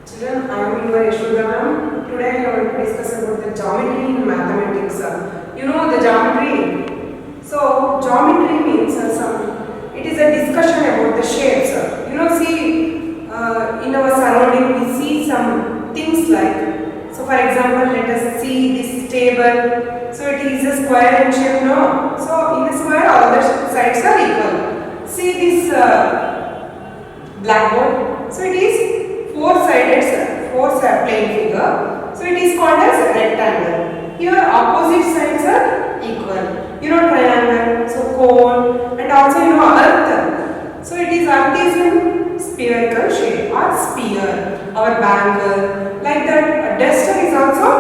Children, I am your Yashoda ma'am. Today I am going to discuss about the geometry in mathematics. You know the geometry. So geometry means it is a discussion about the shapes. You know, see in our surrounding we see some things like. So for example, let us see this table. So it is a square in shape, no? So in the square all the sides are equal. See this blackboard. So it is four-sided plane figure. So it is called as rectangle. Here opposite sides are equal. You know triangle, so cone, and also you know earth. So it is earth is in spherical shape or sphere or bangle. Like that, a duster is also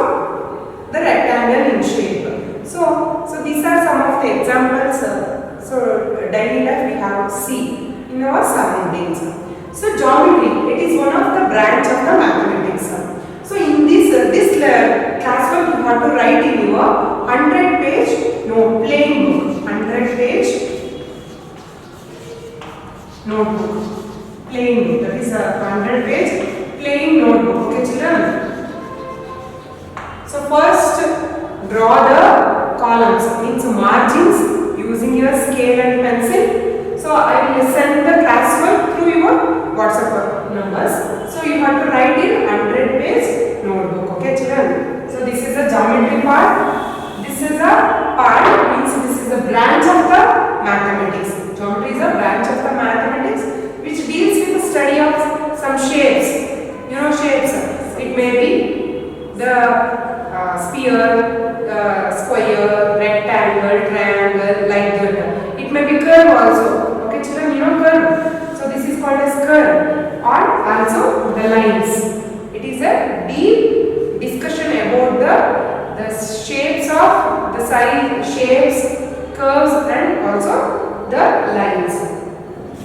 the rectangle in shape. So these are some of the examples. So daily life we have see in our surroundings. So geometry, it is one of the branch of the mathematics. So in this classwork you have to write in your 100-page plain book, 100-page notebook, plain book. That is a 100-page plain notebook. Okay, children. So first draw the columns, means margins using your scale and pencil. So I will send the classwork through your WhatsApp numbers. So you have to write in 100-page notebook. Okay, children. So this is the geometry part. This is a part, means this is a branch of the mathematics. Geometry is a branch of the mathematics which deals with the study of some shapes. You know shapes. It may be the sphere, square, rectangle, triangle, like that. It may be curve also. Okay, children, you know curve. So this is called as curve, or also the lines. It is a deep discussion about the shapes of the size, shapes, curves, and also the lines.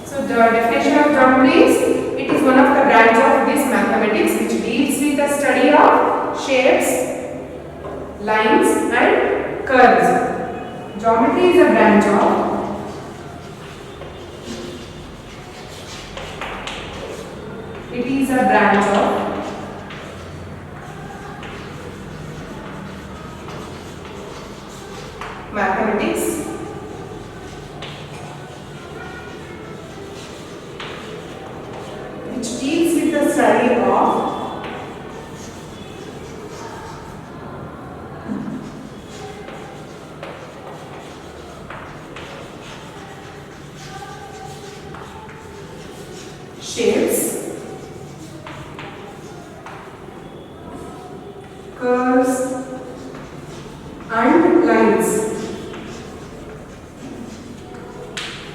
So the definition of geometry is it is one of the branch of this mathematics which deals with the study of shapes, lines and curves. Geometry is a branch of mathematics which deals with the study of shapes, curves and lines.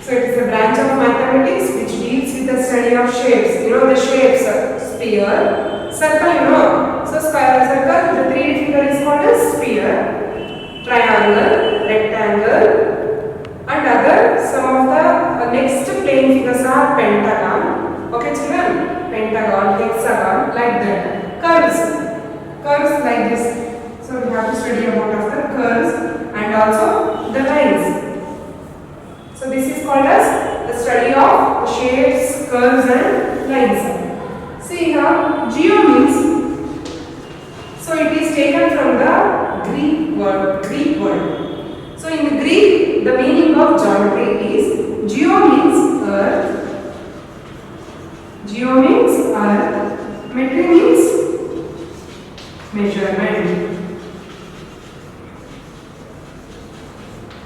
So it is a branch of mathematics which deals with the study of shapes. You know the shapes, sphere, circle, you know. So circle, the 3D figure is called as sphere, triangle, rectangle, and other some of the next plane figures are pentagon. Okay, children, pentagon, hexagon, like that. Curves like this. So we have to study about of the curves and also the lines. So this is called as the study of shapes, curves and lines. See here, geo means, so it is taken from the Greek word. So in the Greek, the meaning of geometry is geo means earth, metry means measurement.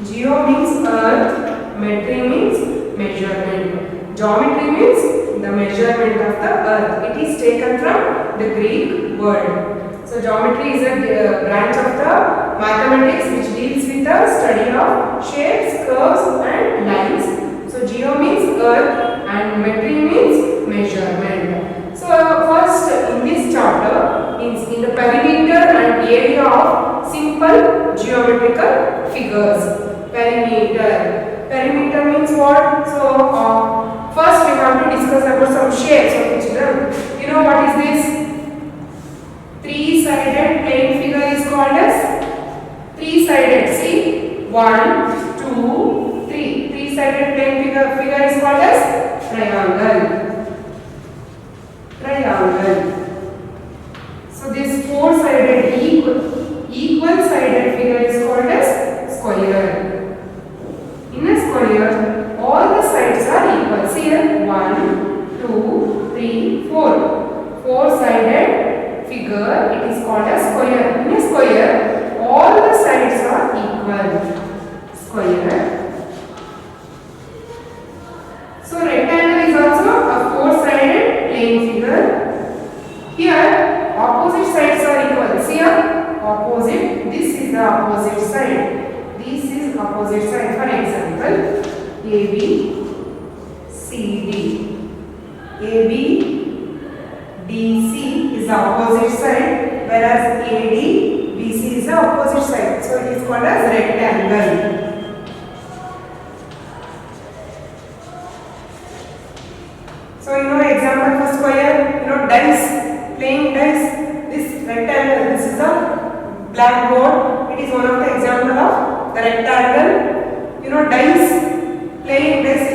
Geo means earth, metry means measurement. Geometry means the measurement of the earth. It is taken from the Greek word. So geometry is a branch of the mathematics which deals with the study of shapes, curves and lines. So geo means earth and metry means measurement. So first in this chapter is in the perimeter and area of simple geometrical figures. Perimeter means what? So first we have to discuss about some shapes. Okay, children. You know what is this? Three-sided plane figure is called as three-sided. See, 1, 2, 3. Three-sided plane figure is called as triangle. equal sided figure is called as square. In a square, all the sides are equal. See here, 1, 2, 3, 4. Four-sided figure, it is called as square. In a square, all the sides are equal. Square. So rectangle is also a four-sided plane figure. Here, opposite sides are equal. See here, opposite. This is the opposite side. This is opposite side. For example, AB, CD. AB, DC is the opposite side, whereas AD, BC is the opposite side. So it is called as rectangle. So you know example for square, you know dice, playing dice. This rectangle, this is a blackboard. It is one of the example of the rectangle. You know dice, playing dice.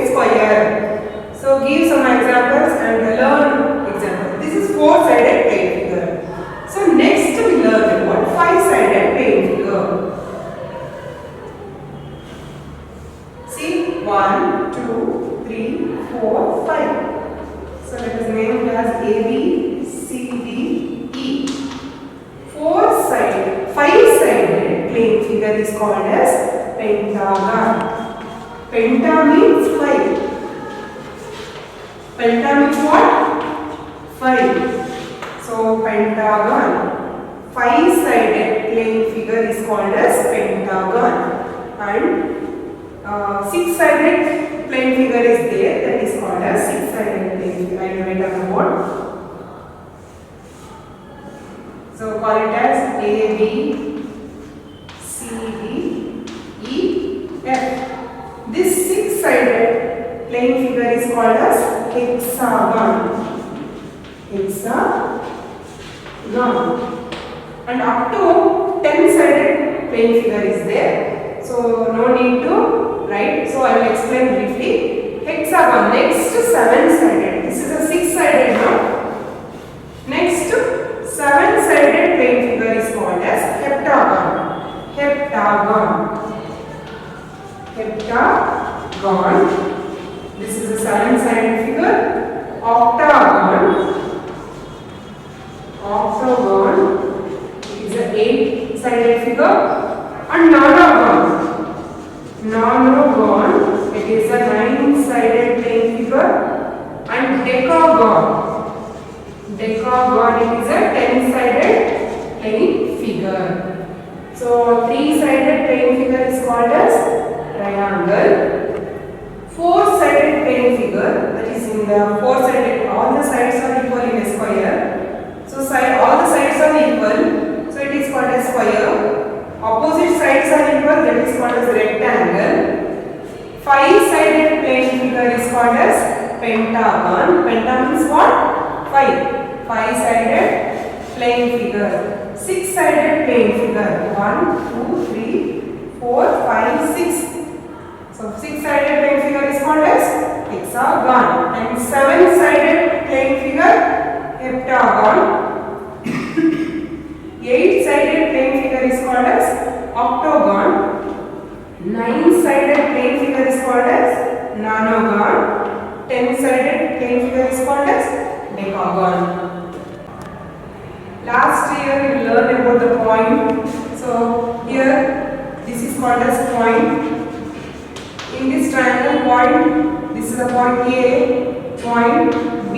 Square. So give some examples and learn example. This is four-sided plane figure. So next we learn about five-sided plane figure. See, 1, 2, 3, 4, 5. So let us name it as A, B, C, D, E. Four-sided, five-sided plane figure is called as pentagon. Penta means 5. Penta means what? 5. So pentagon. Five-sided plane figure is called as pentagon. And six-sided plane figure is there, that is called as six-sided plane figure. I will write on the board. So call it as A, B, C, D, E, F. This six-sided plane figure is called as hexagon. Hexagon. And up to 10-sided plane figure is there. So no need to write. So I will explain briefly. Hexagon. Next, 7-sided. This is a 6-sided now. Next, 7-sided plane figure is called as heptagon. Heptagon. Heptagon. This is a 7-sided figure. Octagon. Octagon. It is a 8-sided figure. And nonagon. Nonagon. It is a 9-sided plane figure. And decagon. Decagon. It is a 10-sided plane figure. So 3-sided plane figure is called as triangle. 4-sided plane figure, that is in the 4-sided, all the sides are equal in a square. So all the sides are equal, so it is called as square. Opposite sides are equal, that is called as rectangle. 5-sided plane figure is called as pentagon. Penta means what? 5. 5-sided plane figure. 6-sided plane figure. 1, 2, 3, 4, 5, 6. So 6-sided plane figure is called as hexagon. And 7-sided plane figure, heptagon. 8-sided plane figure is called as octagon. 9-sided plane figure is called as nonagon. 10-sided plane figure is called as decagon. Last year we learned about the point. So here this is called as point. In this triangle point, this is a point A, point B,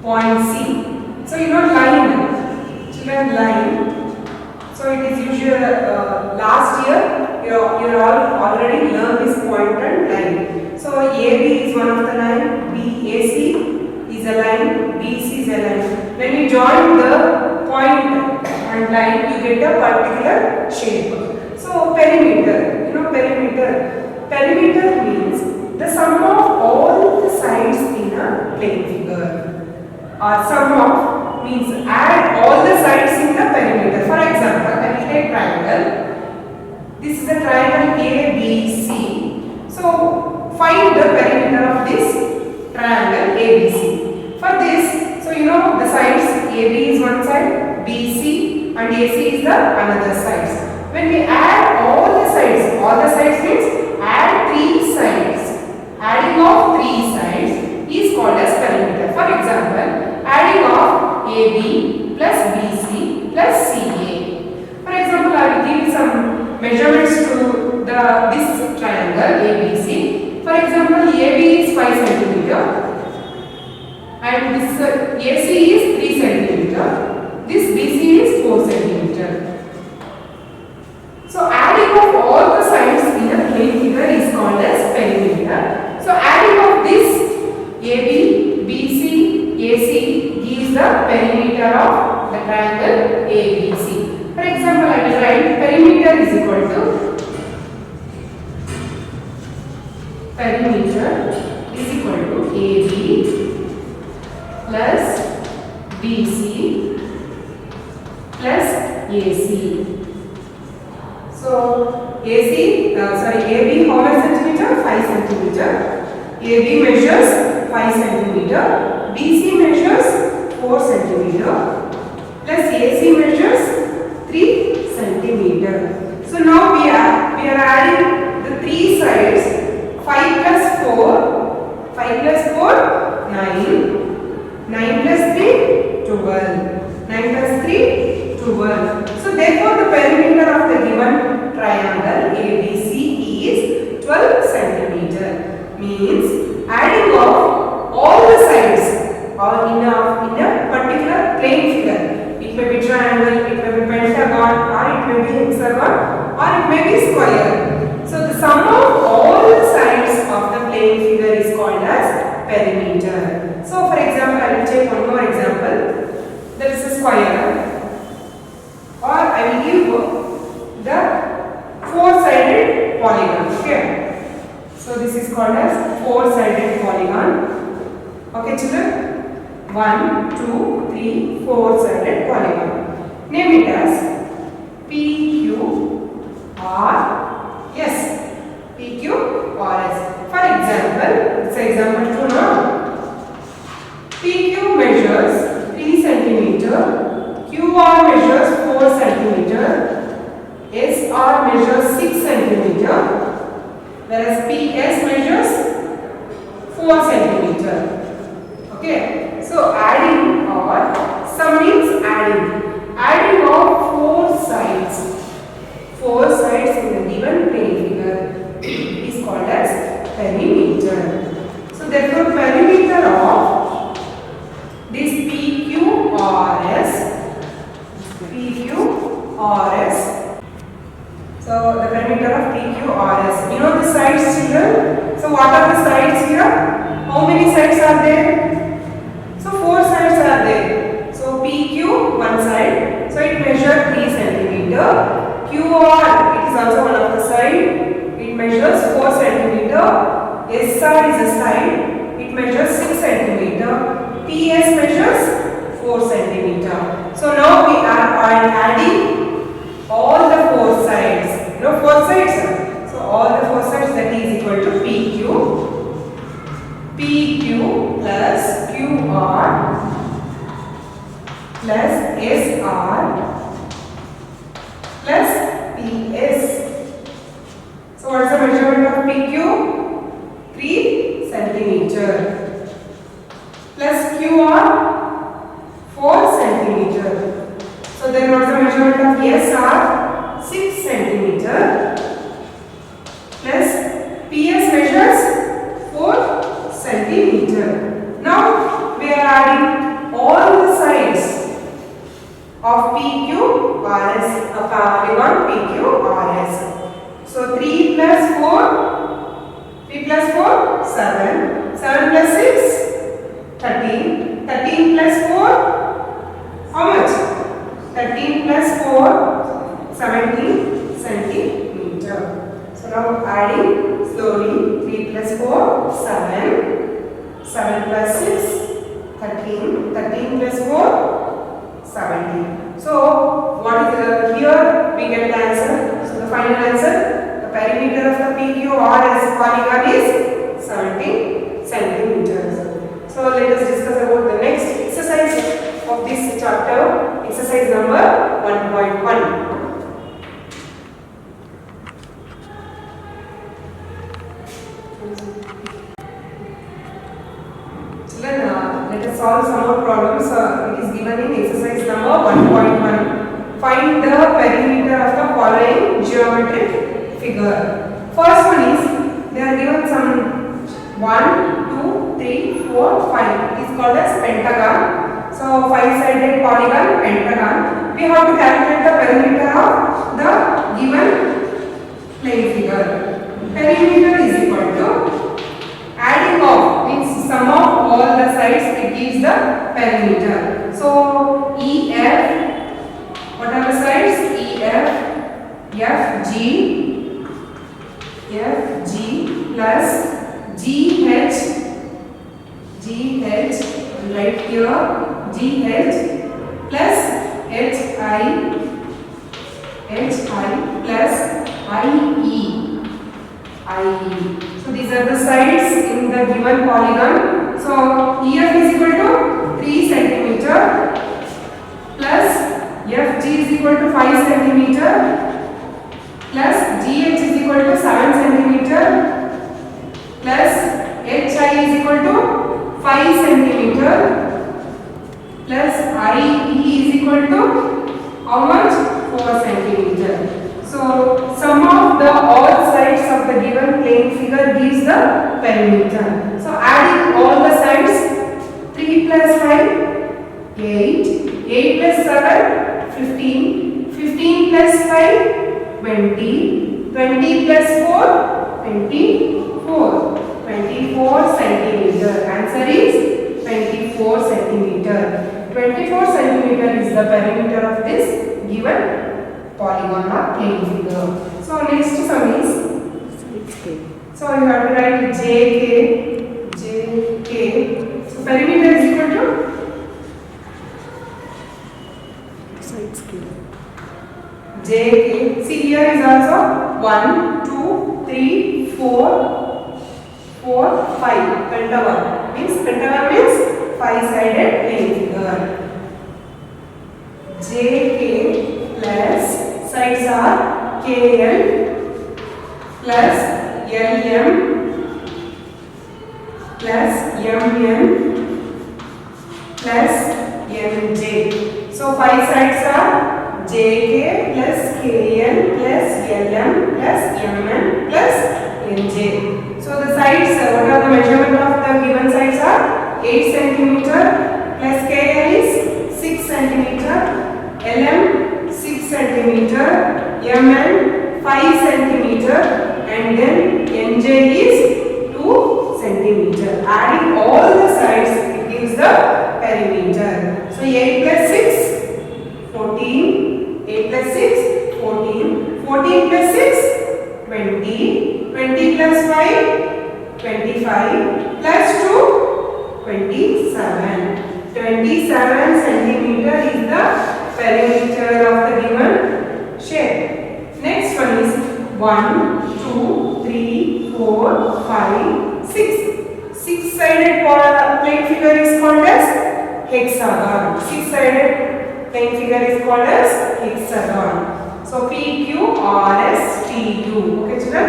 point C. So you know line, children line. So it is usually last year you all already learned this point and line. So AB is one of the line, BAC is a line, BC is a line. When you join the point and line, you get a particular shape. So perimeter, you know perimeter. Perimeter means the sum of all the sides in a plane figure. Or sum of means add all the sides in the perimeter. For example, I will take triangle. This is a triangle ABC. So find the perimeter of this triangle ABC. For this, so you know the sides AB is one side, BC and AC is the another sides. When we add all the sides means add 3 sides. Adding of 3 sides is called as perimeter. For example, adding of AB plus BC plus CA. For example, I will give some measurements to this triangle ABC. For example, AB is 5 cm and this AC is 3 cm. This BC is 4 cm. So adding of all the sides in the plane figure is called as perimeter. So adding of this AB, BC, AC gives the perimeter of the triangle ABC. For example, I will write perimeter is equal to AB plus BC plus AC. So AB how much centimeter? 5 centimeter. AB measures 5 centimeter. BC measures 4 centimeter. Plus AC measures 3 centimeter. So now we are adding the 3 sides. 5 plus 4. 5 plus 4 9. 9 plus 3 12. 9 plus 3 12. So therefore the perimeter of the given triangle ABC is 12 centimeter. Means adding of all the sides or in a particular plane figure. It may be triangle, it may be pentagon, or it may be hexagon, or it may be square. So the sum of all the sides of the plane figure is called as perimeter. So for example, I will take one more example. There is a square. Or I will give the 4-sided polygon. Okay. So this is called as 4-sided polygon. Okay, children. 1, 2, 3, 4-sided polygon. Name it as P, Q, R, S. P, Q, R, S. For example, it's example 2 now. PQ measures 3 centimeter. QR measures 4 centimeter, SR measures 6 centimeter, whereas PS measures 4 centimeter. Okay, so adding or sum means adding of 4 sides. 4 sides in the given plane figure is called as perimeter. So therefore perimeter of this PQRS. So the perimeter of PQRS. You know the sides, children? So what are the sides here? How many sides are there? So 4 sides are there. So PQ one side. So it measures 3 centimeter. QR it is also one of the side. It measures 4 centimeter. SR is a side. It measures 6 centimeter. PS measures 4 centimeter. So now we are adding all the 4 sides. You know 4 sides. So all the 4 sides, that is equal to PQ. PQ plus QR plus SR plus PS. So what is the measurement of PQ? 3 centimeter. Plus QR 4 centimeter. So then what is the measurement of SR? 6 centimeter. Plus PS measures 4 centimeter. Now we are adding all the sides of PQRS, a polygon PQRS. So 3 plus 4, 7. 7 plus 6, 13. 13 plus 4, how much? 13 plus 4, 17 centimeter. So now adding slowly. 3 plus 4, 7. 7 plus 6, 13. 13 plus 4, 17. So what is here we get the answer. So the final answer, the perimeter of the PQRS polygon is 17 centimeters. So let us discuss about the next exercise of this chapter, exercise number 1.1. Children, let us solve some more problems. It is given in exercise number 1.1. Find the perimeter of the following geometric figure. First one is, they are given some 1, 2, 3, 4, 5. It is called as pentagon. So 5-sided polygon, pentagon. We have to calculate the perimeter of the given plane figure. Perimeter is equal to adding of, means sum of all the sides, it gives the perimeter. So EF, what are the sides? EF, FG, FG plus GH, right here, GH plus HI plus IE. So these are the sides in the given polygon. So EF is equal to 3 centimeter plus FG is equal to 5 centimeter plus GH is equal to 7 centimeter plus HI is equal to 5 centimeter plus IE is equal to how much? 4 centimeter. So sum of the all sides of the given plane figure gives the perimeter. So adding all the sides, 3 plus 5, 8, 8 plus 7, 15, 15 plus 5, 20, 20 plus 4, 24, 24 centimeter. Answer is 24 centimeter. 24 centimeter is the perimeter of this given polygon or plane figure. So next sum is 6K. So you have to write JK. So perimeter is equal to sides K. JK. See here is also 1, 2, 3, 4, 5. Pentagon means 5-sided plane figure. JK plus sides are KL plus LM plus MN plus MJ. So 5 sides are JK plus KL plus LM plus MN plus NJ. So the sides, what are the measurement of the given sides are 8 centimeter plus KL is 6 centimeter, LM 6 centimeter, MN 5 centimeter and then NJ is 2 centimeter. Adding all the sides, it gives the perimeter. So 8 plus 6, 14, 8 plus 6, 14, 14 plus 6, 20, 20 plus 5, 25 plus 2, 27. 27 centimeter is the perimeter of the given shape. Next one is 1, 2, 3, 4, 5, 6. 6-sided plane figure is called as hexagon. 6-sided plane figure is called as hexagon. So P, Q, R, S, T, U. Okay, children?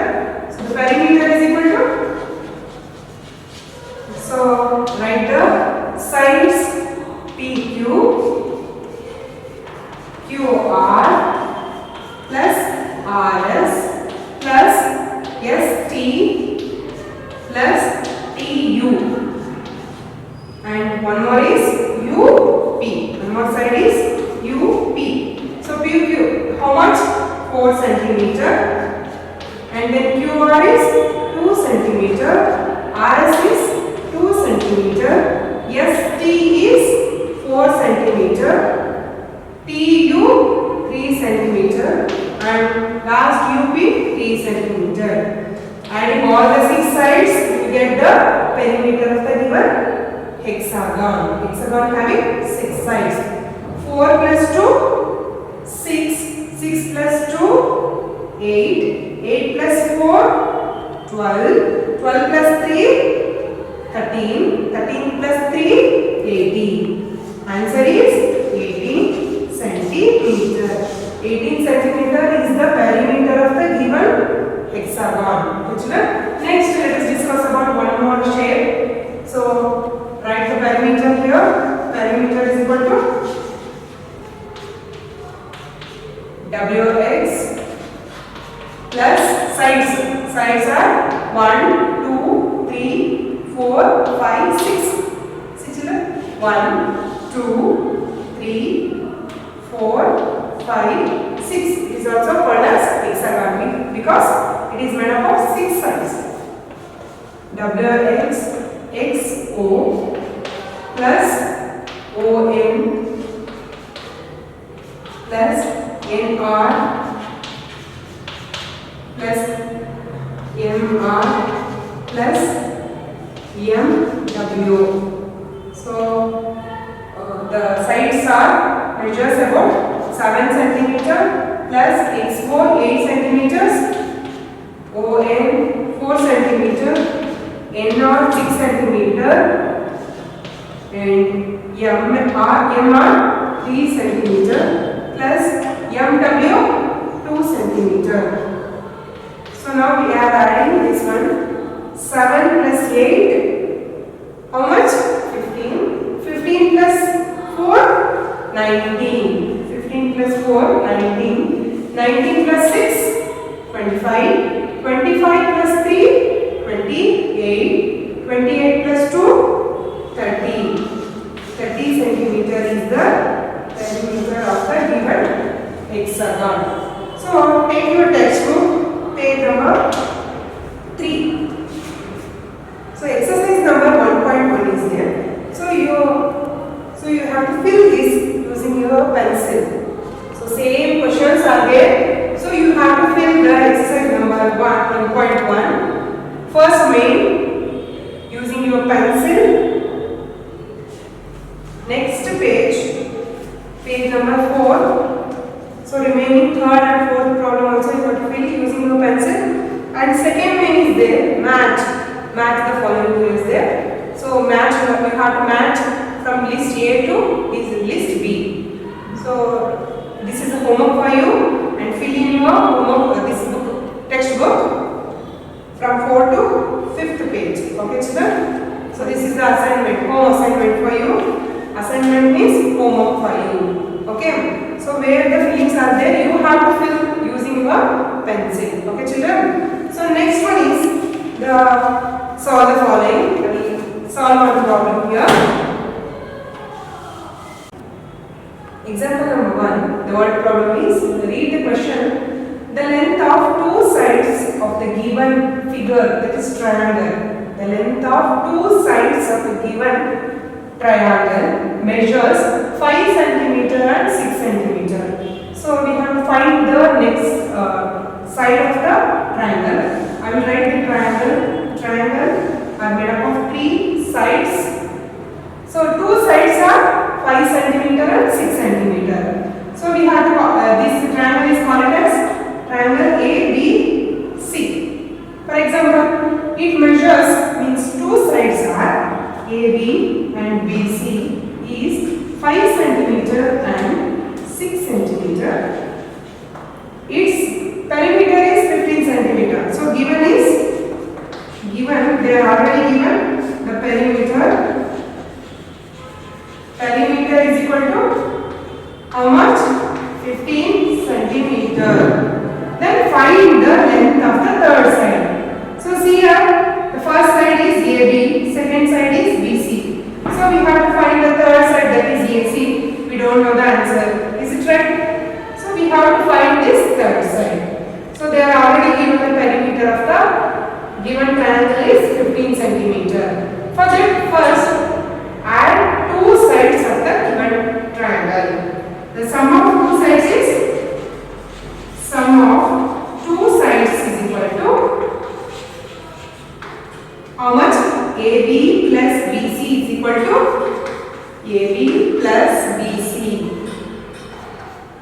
So the perimeter is equal to. So write the sides PQ, QR plus RS plus ST plus TU, and one more is UP. One more side is UP. So PQ, how much? 4 centimeter, and then QR is 2 centimeter, RS is 2 centimeter, ST is 4 centimeter, TU 3 centimeter, and last UP 3 centimeter. Adding all the 6 sides, you get the perimeter of the given hexagon. Hexagon having 6 sides. 4 plus 2, 6, 6 plus 2, 8, 8 plus 4, 12, 12 plus 3, 13, 13 plus 3, 18. Answer is 18 centimeter. write the perimeter here. Perimeter is equal to WX plus sides. Sides are 1, 2, 3, 4, 5, 6. See children? 1, 2, 3, 4, 5, 6. It is also called as hexagon because it is made up of 6 sides. WX XO plus OM plus NR plus MR plus MW. So the sides are measures about 7 cm plus XO 8 centimeters, OM 4 centimeter, NR 6 centimeter, and MR 3 centimeter plus MW 2 centimeter. So now we are adding this one. 7 plus 8, how much? 15. 15 plus 4, 19. 15 plus 4, 19. 19 plus 6, 25. 25 plus 3, 28. 28 plus 2, 30. 30 centimeter is the perimeter of the given hexagon. So take your textbook, page number 3. So exercise number 1.1 is there. So you have to fill this using your pencil. So same questions are there. So you have to fill the exercise number 1.1. First main using your pencil. Next page number 4. So remaining third and fourth problem also you have to fill using your pencil. And second main is there, match the following is there. So match, you have to match from list A to list B. So this is a homework for you, and fill in your homework this book, textbook from 4 to 5th page. Okay children? So this is the assignment, home assignment for you. Assignment means homework for you. Okay? So where the fillings are there, you have to fill using your pencil. Okay children? So next one is the solve the following. Solve one problem here. Example number 1. The word problem is, read the question. The length of two sides of the given figure, that is triangle. The length of two sides of the given triangle measures 5 cm and 6 cm. So we have to find the next side of the triangle. I will write the triangle. Triangle are made up of 3 sides. So two sides are 5 cm and 6 cm. So we have to this triangle is called as triangle ABC. For example, it measures means two sides are AB and BC is 5 cm and 6 cm. Its perimeter is 15 cm. So given they are already given the perimeter. Perimeter is equal to how much? 15 centimeter. Then find the length of the third side. So see here, the first side is AB, second side is BC. So we have to find the third side, that is AC. We don't know the answer. Is it right? So we have to find this third side. So they are already given the perimeter of the given triangle is 15 centimeter. For that, first add two sides of the given triangle. The sum of two sides is equal to how much? AB plus BC is equal to AB plus BC.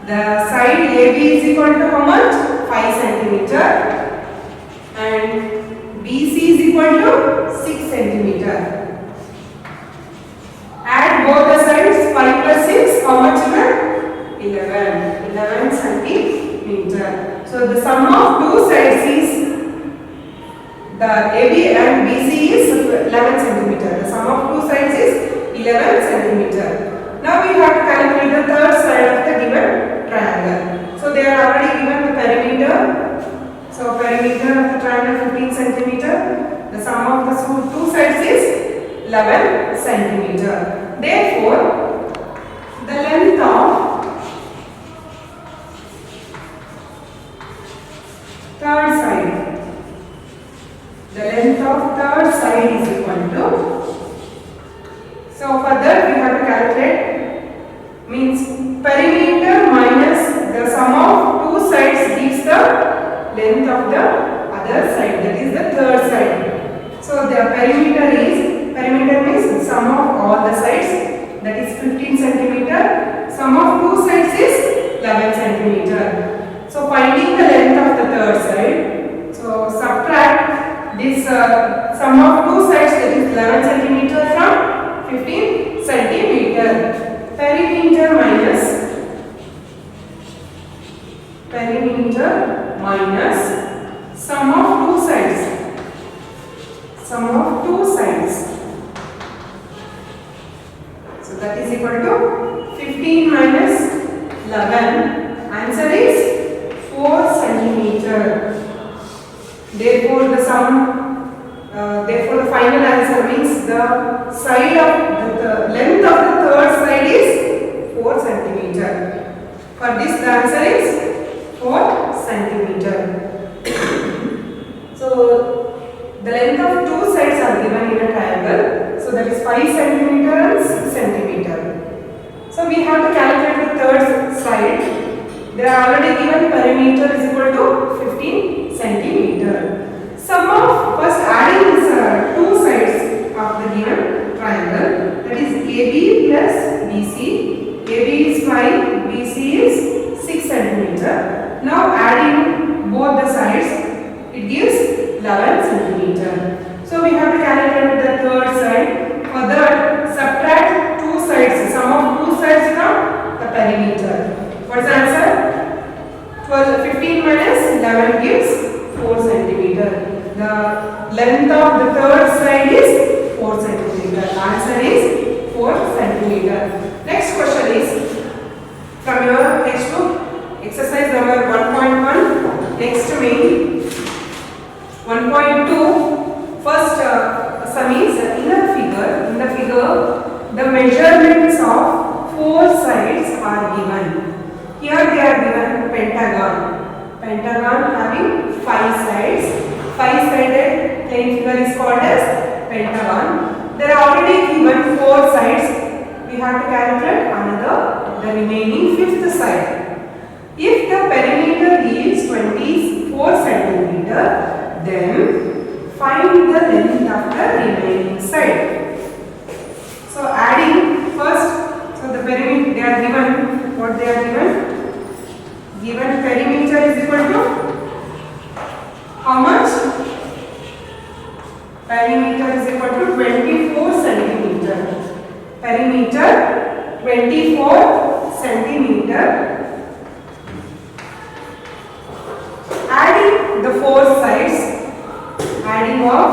The side AB is equal to how much? 5 centimeter, and BC is equal to 6 centimeter. Add both the sides. 5 plus 6, how much? 11 centimeter. So the sum of two sides is, the AB and BC is 11 centimeter. The sum of two sides is 11 centimeter. Now we have to calculate the third side of the given triangle. So they are already given the perimeter. So perimeter of the triangle 15 centimeter. The sum of the two sides is 11 centimeter. Therefore, the length of third side, the length of third side is equal to, so for that we have to calculate, means perimeter minus the sum of two sides gives the length of the other side, that is the third side. So the perimeter means sum of all the sides, that is 15 centimeter, sum of two sides is 11 centimeter. So finding the length of the third side, so subtract this sum of two sides, that is 11 centimeter from 15 centimeter. Perimeter minus sum of two sides, so that is equal to 15 minus 11, answer is 4 centimeter. Therefore the final answer means the side of the length of the third side is 4 centimeter. For this the answer is 4 centimeter. So the length of two sides are given in a triangle. So that is 5 centimeter and 6 centimeter. So we have to calculate the third side. They are already given perimeter is equal to 15 centimeter. Sum of first adding these two sides of the given triangle, that is AB plus BC. AB is 5, BC is 6 centimeter. Now adding both the sides, it gives 11 centimeter. So we have to calculate the third side. For that, subtract two sides, sum of two sides from the perimeter. What is the answer? 15 minus 11 gives 4 centimeter. The length of the third side is 4 centimeter. The answer is 4 centimeter. Next question is from your textbook, exercise number 1.1. Next main 1.2. First sum is in the figure the measurements of four sides are given. Here they are given pentagon having 5 sides. 5-sided plane figure is called as pentagon. There are already given 4 sides. We have to calculate the remaining 5th side. If the perimeter is 24 centimeter, then find the length of the remaining side. So adding first, so the perimeter they are given, what they are given? Given perimeter is equal to how much? Perimeter is equal to 24 centimeter. Perimeter 24 centimeter. Adding the 4 sides, adding of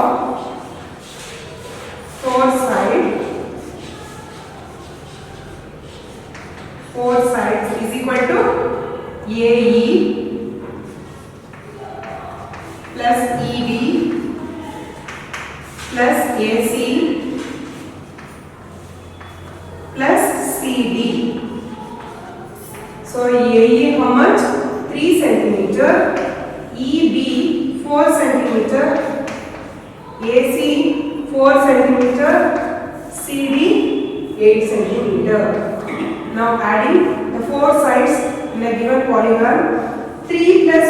4 sides is equal to AE plus EB plus AC plus CD. So AE how much? 3 centimeter, EB 4 centimeter, AC 4 centimeter, CD 8 centimeter. Now adding the 4 sides in a given polygon, 3 plus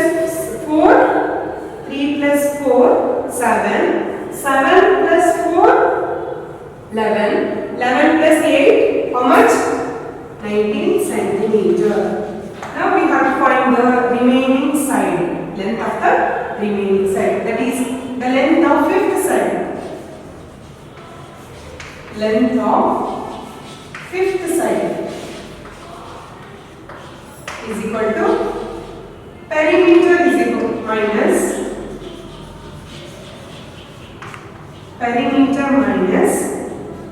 4, 3 plus 4, 7, 7 plus 4, 11, 11 plus 8, how much? 19 centimeter. Now we have to find the remaining side, length of the remaining side, that is the length of 5th side. Length of 5th side is equal to perimeter is equal minus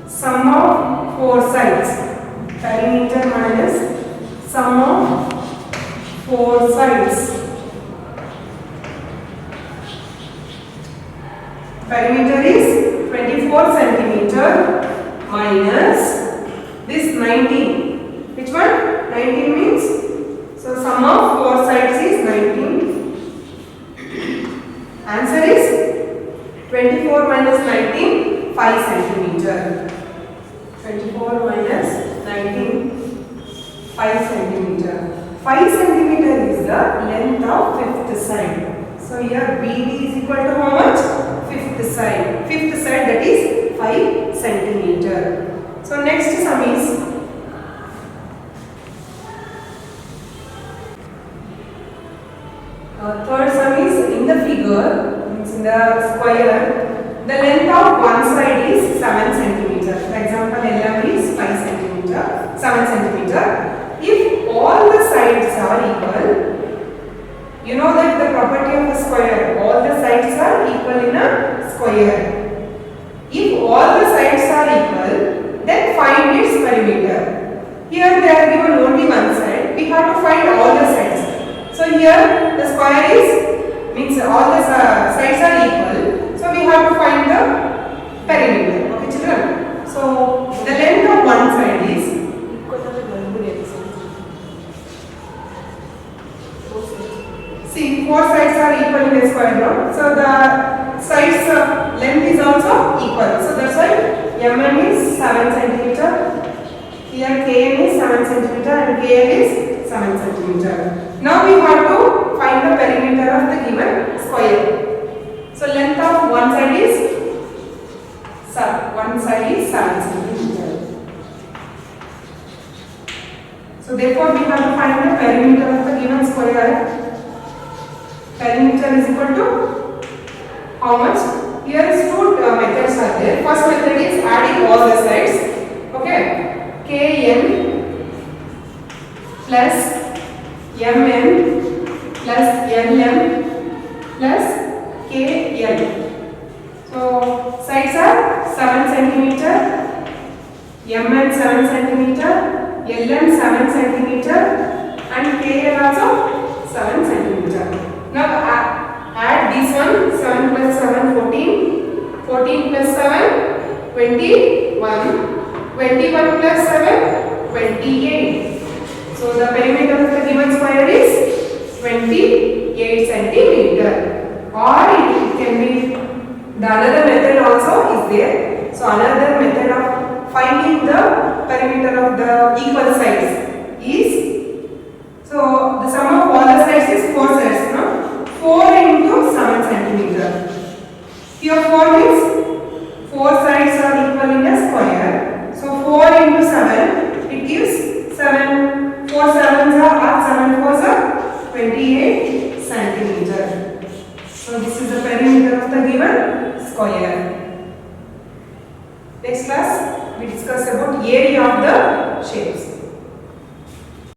sum of of four sides. Perimeter minus sum of four sides. Perimeter is 24 centimeter minus this 19. Which one? 19 means, so sum of four sides is 19. Answer is 24 minus 19, 5 centimeter. 24 minus 19, 5 centimeter. 5 centimeter is the length of fifth side. So here BD is equal to how much? Fifth side. Fifth side, that is 5 centimeter. So next sum is third sum is in the figure, means in the square, the length of one side is 7 centimeter. For example, LM is 5 centimeter, 7 centimeter. If all the sides are equal, you know that the property of a square, all the sides are equal in a square. If all the sides are equal, then find its perimeter. Here they are given only one side, we have to find all the sides. So here the square is, means all the sides are equal, so we have to find the perimeter. Okay children? So the length of one side is see, four sides are equal in a square, no? So the sides length is also equal. So that's why MN is 7 centimeter. Here KN is 7 centimeter and KL is 7 centimeter. Now we have to find the perimeter of the given square. So length of one side is 7 centimeter. So therefore we have to find the perimeter of the given square. Perimeter is equal to how much? Here is two methods are there. First method is adding all the sides. Okay. KN plus MN plus LM plus KL. So sides are 7 centimeter, MN 7 centimeter, LM 7 centimeter and KL also 7 centimeter. Now add this one, 7 plus 7 14, 14 plus 7 21, 21 plus 7 28. So the perimeter of the given square is 28 centimeter. Or it can be, the another method also is there. So another method of finding the perimeter of the equal sides is, so the sum of all the sides is 4 sides, no? 4 into 7 centimeter. Here 4 means 4 sides are equal in a square. So 4 into 7, it gives 7. 4 sevens are 7 fours are 28 centimeter. So this is the perimeter of the given square. Next class we discuss about area of the shapes.